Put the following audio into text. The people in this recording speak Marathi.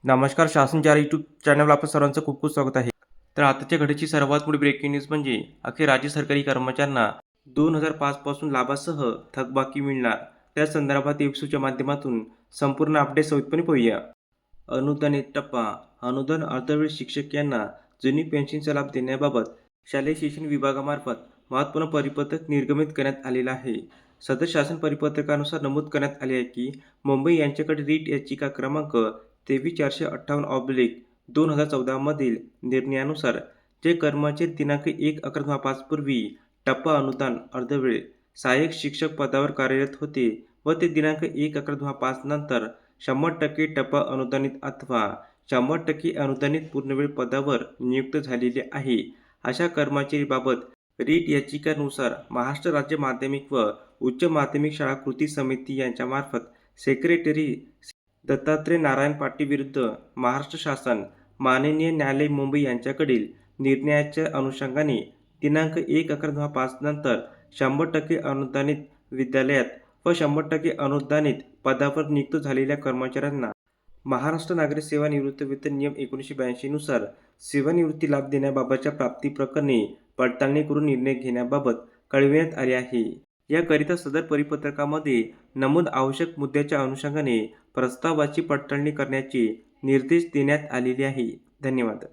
नमस्कार. शासन 4 यूट्यूब चॅनलवर आपलं सर्वांचं खूप खूप स्वागत आहे. तर आताच्या घडीची सर्वात मोठी ब्रेकिंग न्यूज म्हणजे अखेर राज्य सरकारी कर्मचाऱ्यांना 2005 पासून लाभासह थकबाकी मिळणार. त्या संदर्भात एपिसोडच्या माध्यमातून संपूर्ण अपडेट सविस्तरपणे पाहूया. अनुदानित टप्पा. अनुदान अर्धवेळ शिक्षक यांना जुनी पेन्शनचा लाभ देण्याबाबत शालेय शिक्षण विभागामार्फत महत्त्वपूर्ण परिपत्रक निर्गमित करण्यात आलेलं आहे. सदर शासन परिपत्रकानुसार नमूद करण्यात आले आहे की मुंबई यांच्याकडे रीट याचिका क्रमांक 23,458/2014 मधील निर्णयानुसार जे कर्मचारी दिनांक 1/11/2005 पूर्वी टप्पा अनुदान अर्धवेळ सहाय्यक शिक्षक पदावर कार्यरत होते व ते दिनांक 1/11/2005 नंतर 100% टप्पा अनुदानित अथवा 100% अनुदानित पूर्णवेळ पदावर नियुक्त झालेले आहे, अशा कर्मचारीबाबत रीट याचिकानुसार महाराष्ट्र राज्य माध्यमिक व उच्च माध्यमिक शाळा कृती समिती यांच्यामार्फत सेक्रेटरी दत्तात्रय नारायण पाटील विरुद्ध महाराष्ट्र शासन माननीय न्यायालय मुंबई यांच्याकडील निर्णयाच्या अनुषंगाने दिनांक 1/11/2005 नंतर 100% अनुदानित विद्यालयात व 100% अनुदानित पदावर नियुक्त झालेल्या कर्मचाऱ्यांना महाराष्ट्र नागरी सेवा निवृत्ती वेतन नियम 1982 नुसार सेवानिवृत्ती लाभ देण्याबाबतच्या प्राप्ती प्रकरणी पडताळणी करून निर्णय घेण्याबाबत कळविण्यात आले आहे. याकरिता सदर परिपत्रकामध्ये नमूद आवश्यक मुद्द्याच्या अनुषंगाने प्रस्तावाची पडताळणी करण्याचे निर्देश देण्यात आलेले आहे. धन्यवाद.